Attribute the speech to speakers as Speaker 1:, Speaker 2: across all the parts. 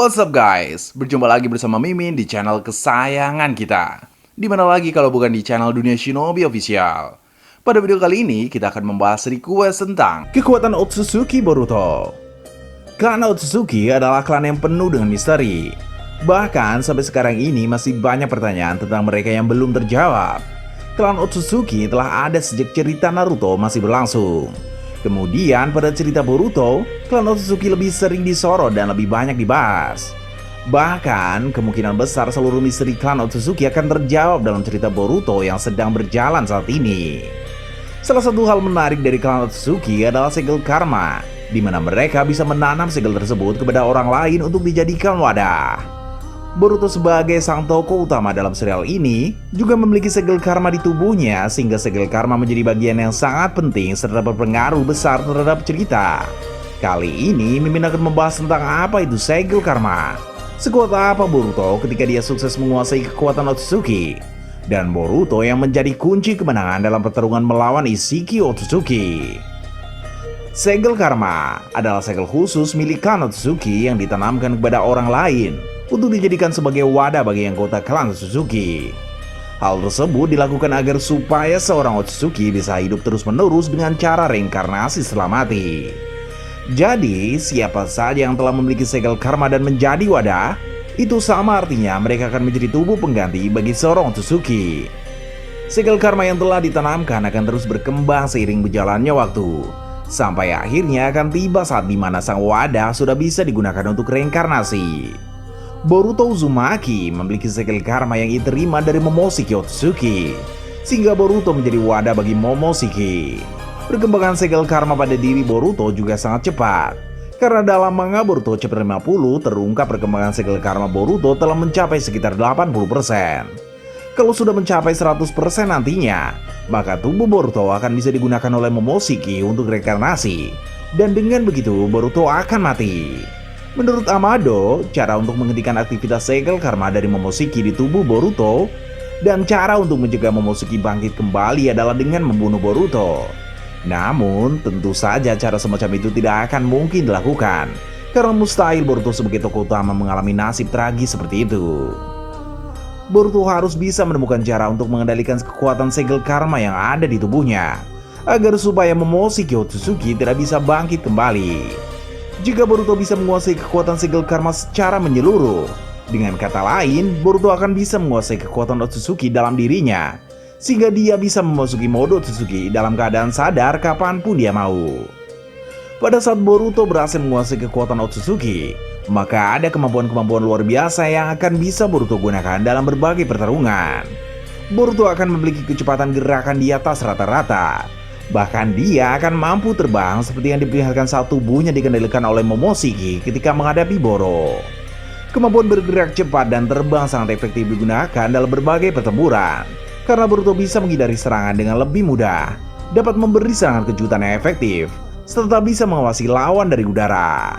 Speaker 1: What's up guys? Berjumpa lagi bersama Mimin di channel kesayangan kita. Dimana lagi kalau bukan di channel Dunia Shinobi Official. Pada video kali ini kita akan membahas request tentang kekuatan Otsutsuki Boruto. Klan Otsutsuki adalah klan yang penuh dengan misteri. Bahkan sampai sekarang ini masih banyak pertanyaan tentang mereka yang belum terjawab. Klan Otsutsuki telah ada sejak cerita Naruto masih berlangsung. Kemudian pada cerita Boruto, klan Otsutsuki lebih sering disorot dan lebih banyak dibahas. Bahkan kemungkinan besar seluruh misteri klan Otsutsuki akan terjawab dalam cerita Boruto yang sedang berjalan saat ini. Salah satu hal menarik dari klan Otsutsuki adalah segel karma, di mana mereka bisa menanam segel tersebut kepada orang lain untuk dijadikan wadah. Boruto sebagai sang tokoh utama dalam serial ini juga memiliki segel karma di tubuhnya, sehingga segel karma menjadi bagian yang sangat penting serta berpengaruh besar terhadap cerita. Kali ini Mimin akan membahas tentang apa itu segel karma, sekuat apa Boruto ketika dia sukses menguasai kekuatan Otsutsuki, dan Boruto yang menjadi kunci kemenangan dalam pertarungan melawan Ishiki Otsutsuki. Segel karma adalah segel khusus milik klan Otsutsuki yang ditanamkan kepada orang lain untuk dijadikan sebagai wadah bagi anggota klan Otsutsuki. Hal tersebut dilakukan agar supaya seorang Otsutsuki bisa hidup terus-menerus dengan cara reinkarnasi setelah mati. Jadi, siapa saja yang telah memiliki segel karma dan menjadi wadah, itu sama artinya mereka akan menjadi tubuh pengganti bagi seorang Otsutsuki. Segel karma yang telah ditanamkan akan terus berkembang seiring berjalannya waktu, sampai akhirnya akan tiba saat dimana sang wadah sudah bisa digunakan untuk reinkarnasi. Boruto Uzumaki memiliki segel karma yang diterima dari Momoshiki Otsutsuki, sehingga Boruto menjadi wadah bagi Momoshiki. Perkembangan segel karma pada diri Boruto juga sangat cepat, karena dalam manga Boruto Chapter 50 terungkap perkembangan segel karma Boruto telah mencapai sekitar 80%. Kalau sudah mencapai 100% nantinya, maka tubuh Boruto akan bisa digunakan oleh Momoshiki untuk reinkarnasi, dan dengan begitu Boruto akan mati. Menurut Amado, cara untuk menghentikan aktivitas segel karma dari Momoshiki di tubuh Boruto dan cara untuk mencegah Momoshiki bangkit kembali adalah dengan membunuh Boruto. Namun, tentu saja cara semacam itu tidak akan mungkin dilakukan, karena mustahil Boruto sebagai tokoh utama mengalami nasib tragis seperti itu. Boruto harus bisa menemukan cara untuk mengendalikan kekuatan segel karma yang ada di tubuhnya, agar supaya Momoshiki Otsutsuki tidak bisa bangkit kembali. Jika Boruto bisa menguasai kekuatan segel karma secara menyeluruh, dengan kata lain, Boruto akan bisa menguasai kekuatan Otsutsuki dalam dirinya, sehingga dia bisa memasuki mode Otsutsuki dalam keadaan sadar kapanpun dia mau. Pada saat Boruto berhasil menguasai kekuatan Otsutsuki, maka ada kemampuan-kemampuan luar biasa yang akan bisa Boruto gunakan dalam berbagai pertarungan. Boruto akan memiliki kecepatan gerakan di atas rata-rata. Bahkan dia akan mampu terbang seperti yang diperlihatkan saat tubuhnya dikendalikan oleh Momoshiki ketika menghadapi Boro. Kemampuan bergerak cepat dan terbang sangat efektif digunakan dalam berbagai pertempuran, karena Boruto bisa menghindari serangan dengan lebih mudah, dapat memberi serangan kejutan yang efektif, serta bisa mengawasi lawan dari udara.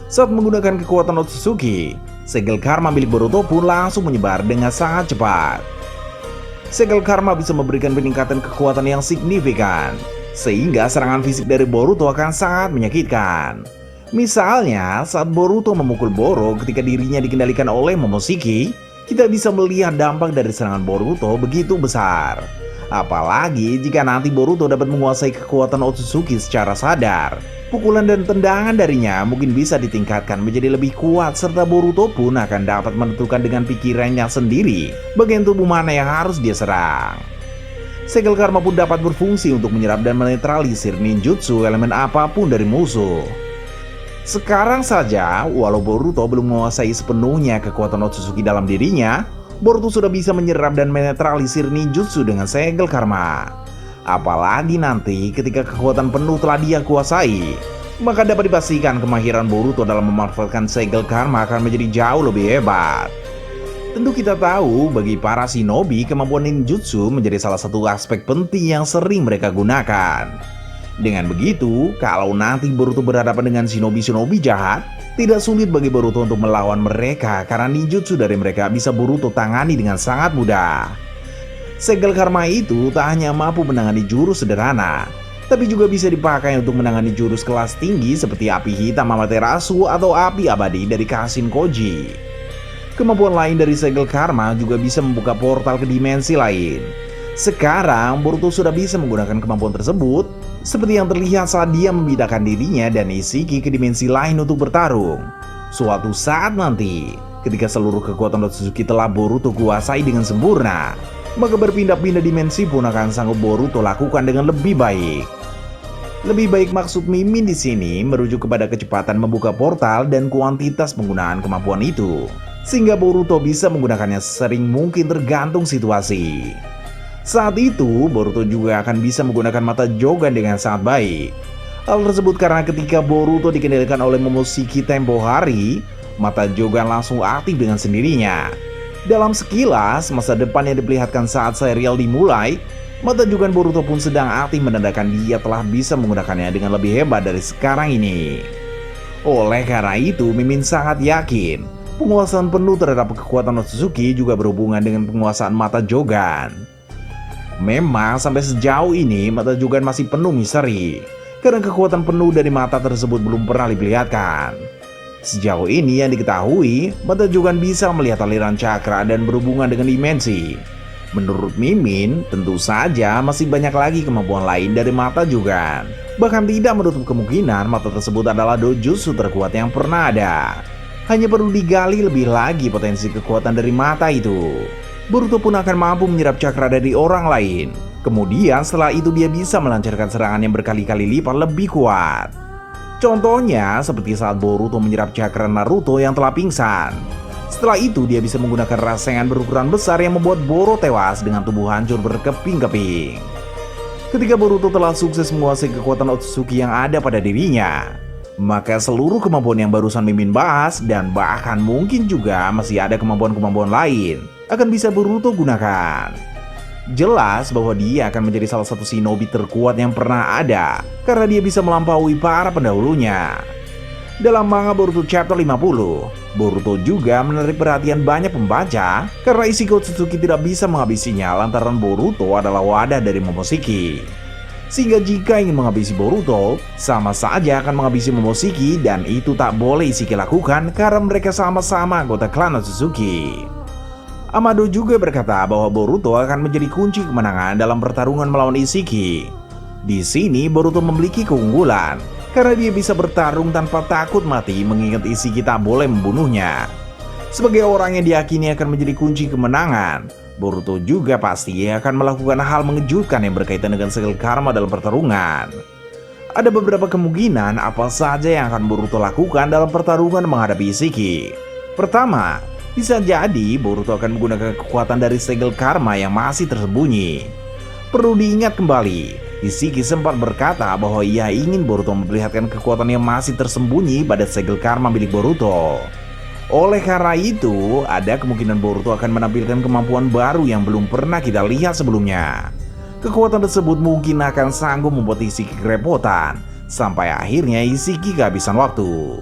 Speaker 1: Saat menggunakan kekuatan Otsutsuki, segel karma milik Boruto pun langsung menyebar dengan sangat cepat. Segel karma bisa memberikan peningkatan kekuatan yang signifikan, sehingga serangan fisik dari Boruto akan sangat menyakitkan. Misalnya, saat Boruto memukul Boro ketika dirinya dikendalikan oleh Momoshiki, kita bisa melihat dampak dari serangan Boruto begitu besar. Apalagi jika nanti Boruto dapat menguasai kekuatan Otsutsuki secara sadar, pukulan dan tendangan darinya mungkin bisa ditingkatkan menjadi lebih kuat, serta Boruto pun akan dapat menentukan dengan pikirannya sendiri bagian tubuh mana yang harus dia serang. Segel karma pun dapat berfungsi untuk menyerap dan menetralisir ninjutsu elemen apapun dari musuh. Sekarang saja, walau Boruto belum menguasai sepenuhnya kekuatan Otsutsuki dalam dirinya, Boruto sudah bisa menyerap dan menetralisir ninjutsu dengan segel karma. Apalagi nanti ketika kekuatan penuh telah dia kuasai, maka dapat dipastikan kemahiran Boruto dalam memanfaatkan segel karma akan menjadi jauh lebih hebat. Tentu kita tahu bagi para shinobi kemampuan ninjutsu menjadi salah satu aspek penting yang sering mereka gunakan. Dengan begitu, kalau nanti Boruto berhadapan dengan shinobi-shinobi jahat, tidak sulit bagi Boruto untuk melawan mereka karena ninjutsu dari mereka bisa Boruto tangani dengan sangat mudah. Segel karma itu tak hanya mampu menangani jurus sederhana, tapi juga bisa dipakai untuk menangani jurus kelas tinggi seperti api hitam Amaterasu atau api abadi dari Kashin Koji. Kemampuan lain dari segel karma juga bisa membuka portal ke dimensi lain. Sekarang Boruto sudah bisa menggunakan kemampuan tersebut, seperti yang terlihat saat dia memindahkan dirinya dan Ishiki ke dimensi lain untuk bertarung. Suatu saat nanti, ketika seluruh kekuatan Otsutsuki telah Boruto kuasai dengan sempurna, maka berpindah-pindah dimensi pun akan sanggup Boruto lakukan dengan lebih baik. Lebih baik maksud Mimin di sini merujuk kepada kecepatan membuka portal dan kuantitas penggunaan kemampuan itu, sehingga Boruto bisa menggunakannya sering mungkin tergantung situasi. Saat itu, Boruto juga akan bisa menggunakan mata Jogan dengan sangat baik. Hal tersebut karena ketika Boruto dikendalikan oleh Momoshiki tempo hari, mata Jogan langsung aktif dengan sendirinya. Dalam sekilas, masa depan yang diperlihatkan saat serial dimulai, mata Jogan Boruto pun sedang aktif menandakan dia telah bisa menggunakannya dengan lebih hebat dari sekarang ini. Oleh karena itu, Mimin sangat yakin penguasaan penuh terhadap kekuatan Otsutsuki juga berhubungan dengan penguasaan mata Jogan. Memang sampai sejauh ini mata Jogan masih penuh misteri, karena kekuatan penuh dari mata tersebut belum pernah diperlihatkan. Sejauh ini yang diketahui, mata Jogan bisa melihat aliran cakra dan berhubungan dengan dimensi. Menurut Mimin, tentu saja masih banyak lagi kemampuan lain dari mata Jogan. Bahkan tidak menutup kemungkinan mata tersebut adalah dojutsu terkuat yang pernah ada. Hanya perlu digali lebih lagi potensi kekuatan dari mata itu. Boruto pun akan mampu menyerap cakra dari orang lain. Kemudian setelah itu dia bisa melancarkan serangan yang berkali-kali lipat lebih kuat. Contohnya seperti saat Boruto menyerap cakra Naruto yang telah pingsan. Setelah itu dia bisa menggunakan rasengan berukuran besar yang membuat Boruto tewas dengan tubuh hancur berkeping-keping. Ketika Boruto telah sukses menguasai kekuatan Otsutsuki yang ada pada dirinya, maka seluruh kemampuan yang barusan Mimin bahas dan bahkan mungkin juga masih ada kemampuan-kemampuan lain akan bisa Boruto gunakan. Jelas bahwa dia akan menjadi salah satu shinobi terkuat yang pernah ada karena dia bisa melampaui para pendahulunya. Dalam manga Boruto chapter 50, Boruto juga menarik perhatian banyak pembaca karena Ishiki Otsutsuki tidak bisa menghabisinya lantaran Boruto adalah wadah dari Momoshiki. Sehingga jika ingin menghabisi Boruto, sama saja akan menghabisi Momoshiki dan itu tak boleh Ishiki lakukan karena mereka sama-sama anggota klan Otsutsuki. Amado juga berkata bahwa Boruto akan menjadi kunci kemenangan dalam pertarungan melawan Ishiki. Di sini Boruto memiliki keunggulan karena dia bisa bertarung tanpa takut mati mengingat Ishiki tak boleh membunuhnya. Sebagai orang yang diyakini akan menjadi kunci kemenangan, Boruto juga pasti akan melakukan hal mengejutkan yang berkaitan dengan segel karma dalam pertarungan. Ada beberapa kemungkinan apa saja yang akan Boruto lakukan dalam pertarungan menghadapi Ishiki. Pertama, bisa jadi Boruto akan menggunakan kekuatan dari segel karma yang masih tersembunyi. Perlu diingat kembali, Ishiki sempat berkata bahwa ia ingin Boruto memperlihatkan kekuatan yang masih tersembunyi pada segel karma milik Boruto. Oleh karena itu, ada kemungkinan Boruto akan menampilkan kemampuan baru yang belum pernah kita lihat sebelumnya. Kekuatan tersebut mungkin akan sanggup membuat Ishiki kerepotan, sampai akhirnya Ishiki kehabisan waktu.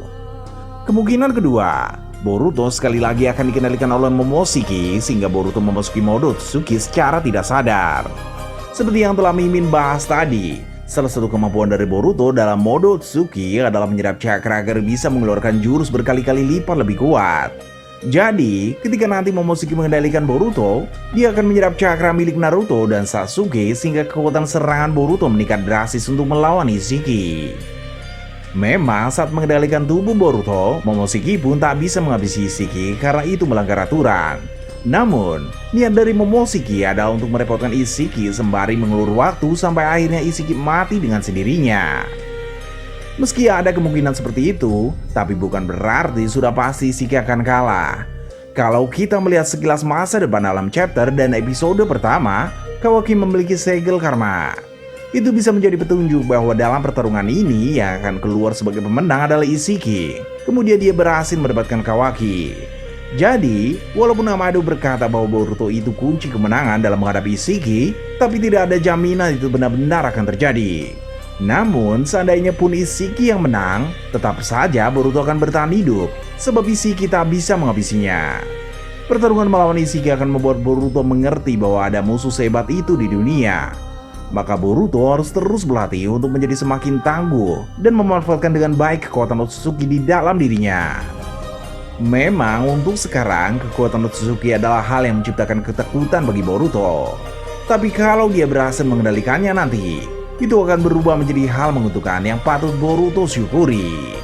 Speaker 1: Kemungkinan kedua, Boruto sekali lagi akan dikendalikan oleh Momoshiki sehingga Boruto memasuki mode Otsutsuki secara tidak sadar. Seperti yang telah Mimin bahas tadi, salah satu kemampuan dari Boruto dalam mode Otsutsuki adalah menyerap cakra agar bisa mengeluarkan jurus berkali-kali lipat lebih kuat. Jadi, ketika nanti Momoshiki mengendalikan Boruto, dia akan menyerap cakra milik Naruto dan Sasuke sehingga kekuatan serangan Boruto meningkat drastis untuk melawan Ishiki. Memang saat mengendalikan tubuh Boruto, Momoshiki pun tak bisa menghabisi Ishiki karena itu melanggar aturan. Namun, niat dari Momoshiki adalah untuk merepotkan Ishiki sembari mengulur waktu sampai akhirnya Ishiki mati dengan sendirinya. Meski ada kemungkinan seperti itu, tapi bukan berarti sudah pasti Ishiki akan kalah. Kalau kita melihat sekilas masa depan dalam chapter dan episode pertama, Kawaki memiliki segel karma. Itu bisa menjadi petunjuk bahwa dalam pertarungan ini yang akan keluar sebagai pemenang adalah Ishiki. Kemudian dia berhasil mendapatkan Kawaki. Jadi, walaupun Amado berkata bahwa Boruto itu kunci kemenangan dalam menghadapi Ishiki, tapi tidak ada jaminan itu benar-benar akan terjadi. Namun, seandainya pun Ishiki yang menang, tetap saja Boruto akan bertahan hidup, sebab Ishiki tak bisa menghabisinya. Pertarungan melawan Ishiki akan membuat Boruto mengerti bahwa ada musuh sehebat itu di dunia. maka Boruto harus terus berlatih untuk menjadi semakin tangguh dan memanfaatkan dengan baik kekuatan Otsutsuki di dalam dirinya. Memang untuk sekarang kekuatan Otsutsuki adalah hal yang menciptakan ketakutan bagi Boruto. Tapi kalau dia berhasil mengendalikannya nanti, itu akan berubah menjadi hal menguntungkan yang patut Boruto syukuri.